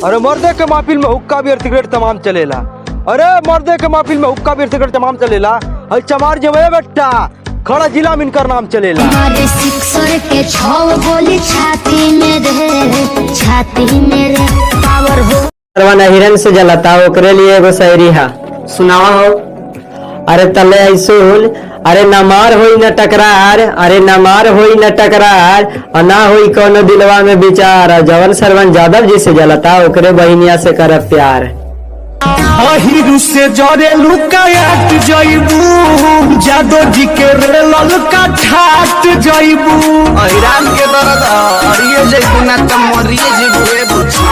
अरे मर्दे के महफिल में हुक्का बियर सिगरेट तमाम चलेला। अरे मर्दे के महफिल में हुक्का बियर सिगरेट तमाम चलेला। अरे चमार जवे बेटा खड़ा जिला में इनकर नाम चलेला। हमारे सिक्सर के 6 गोली छाती में रे पावर हो। परवाना हिरन से जलता ओकरे लिए एगो शायरी है, सुनावा हो। अरे तले ऐसुल, अरे न मार होई न टकरार, अरे न मार होई न टकरार, और ना होई कोनो दिलवा में विचार। जवन सरवन जादव जी से जलता ओकरे बहिनिया से कर प्यार। अहिरु से जरे लुकायात जइबू, जादव जी के रे ललका ठाट जइबू। अहिरान के दर्द अरिए जइबू ना त मरिए जइबू रे बुच्ची।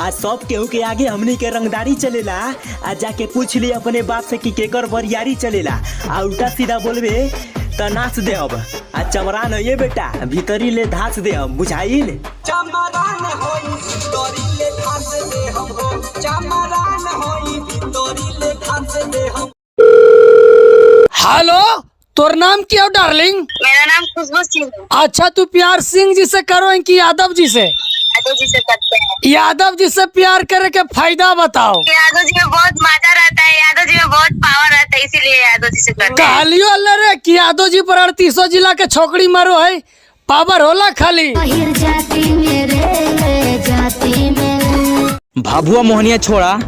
आज सब केहू के आगे हमनी के रंगदारी चलेला। आज जाके पूछ ली अपने बाप से कि केकर बरियारी चलेला। आ उल्टा सीधा बोलबे त नाच दे। अब आज चमरान है ये बेटा, भीतरी ले धास दे हम, बुझाइल। चमरान होई भीतरी ले धास दे हम हो, चमरान होई भीतरी ले धास दे हम। हेलो, तोर नाम क्या है डार्लिंग? मेरा नाम खुशबू सिंह है। अच्छा, तू प्यार सिंह जी से करो कि यादव जी से? यादव जी से करते हैं। यादव जी से प्यार करे के फायदा बताओ। यादव जी में बहुत मजा रहता है, यादव जी में बहुत पावर रहता है, इसीलिए यादव जी से करते हैं। कहलियो अल्लाह रे कि यादव जी पर 38 जिला के छोकरी मारो है, पावर होला खाली। भाभुआ मोहनिया छोड़ा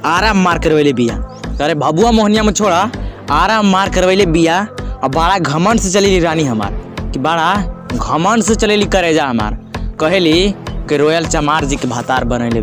आराम मार करवैले बिया। अरे भाभुआ मोहनिया में छोड़ा आराम मार करवैले बिया। और बड़ा घमंड से चलेली रानी हमार, कि बड़ा घमंड से चलेली करेजा हमार। कहेली कि रोयल चमार जी के भातार बनैले।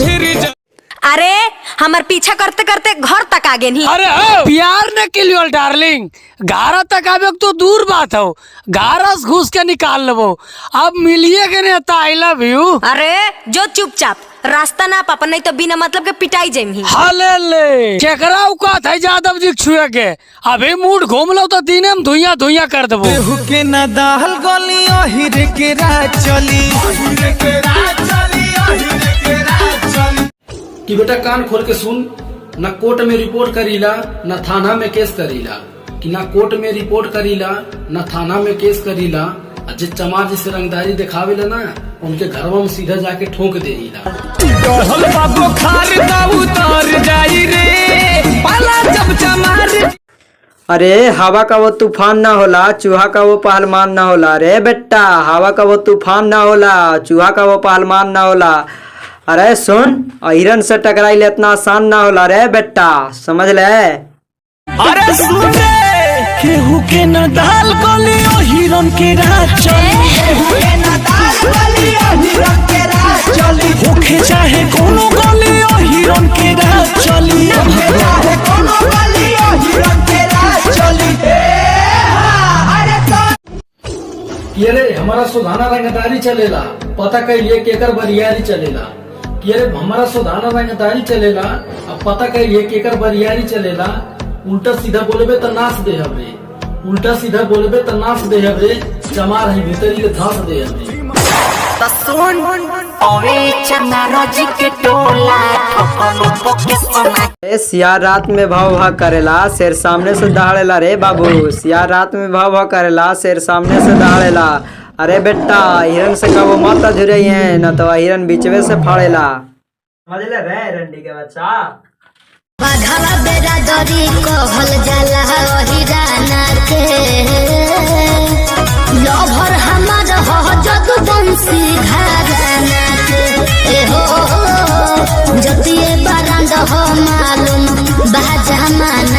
अरे हमार पीछा करते करते घर तक आ गए। अरे प्यार न के लिए डार्लिंग, घारा तक आवे तो दूर बात हो, घारा से घुस के निकाल लेबो। अब मिलिए के नहीं तो आई लव यू। अरे जो चुपचाप रास्ता ना पापा, नहीं तो बिना मतलब के पिटाई जामी। हाले ले केकरा औकात है यादव जी छुए के? अभी मूड घूम लो तो दिन में धुइया धुइया कर देबो। केहू के ना दाल गली ओहिर के रात चली, ओहिर के रात चली, ओहिर के रात चली। कि बेटा कान खोल के सुन, न कोर्ट में रिपोर्ट करीला न थाना में केस करीला। कि ना कोर्ट में रिपोर्ट करीला न थाना में केस करीला। जे चमार जी से रंगदारी दिखावेला ना, उनके घरवा में सीधा जाके ठोक देला। कहल बाबू खार ना उतर जाई रे पाला जब चमार। अरे हवा का वो तूफान ना होला, चूहा का वो पहलवान ना होला। रे बेटा हवा का वो तूफान ना होला, चूहा का वो पहलवान ना होला। अरे सुन, हिरन से टकराइले इतना आसान ना होला रे बेटा, समझ ले। अरे सुन रे, केहू के ना दाल गली ओ हिरन के रात चली, केहू के ना दाल गली ओ हिरन के रात चली। होखे चाहे कोनो गली ओ हिरन के रात चली, होखे चाहे कोनो गली ओ हिरन के रात चली। अरे तो ये रे हमारा सुधाना रंगदारी चलेला, पता कहिए केकर बरियारी चलेला। कि अरे हमारा सुधाना रंगदारी चलेला, अब पता कहिए केकर बरियारी चलेला। उल्टा सीधा बोलेबे तो नाच दे हमरे, उल्टा सीधा बोलेबे तो नाच दे हमरे। चमार है भीतरी ले धास दे हमरे। सियार रात में भाव भाव करेला, शेर सामने से दहाड़ेला रे बाबू। सियार रात में भाव भाव करेला, शेर सामने से दहाड़ेला। अरे बेटा हिरन से कबो मत झुरई है, न तो हिरन बीचवे से फाड़ेला। समझ ले रे रंडी के बच्चा। बाघावा बेरा दरी कहल जाला हिराना के, लभर हमार हो जदू बंसी घराना के। ए हो जतिए बरांड हो मालूम बाजा माना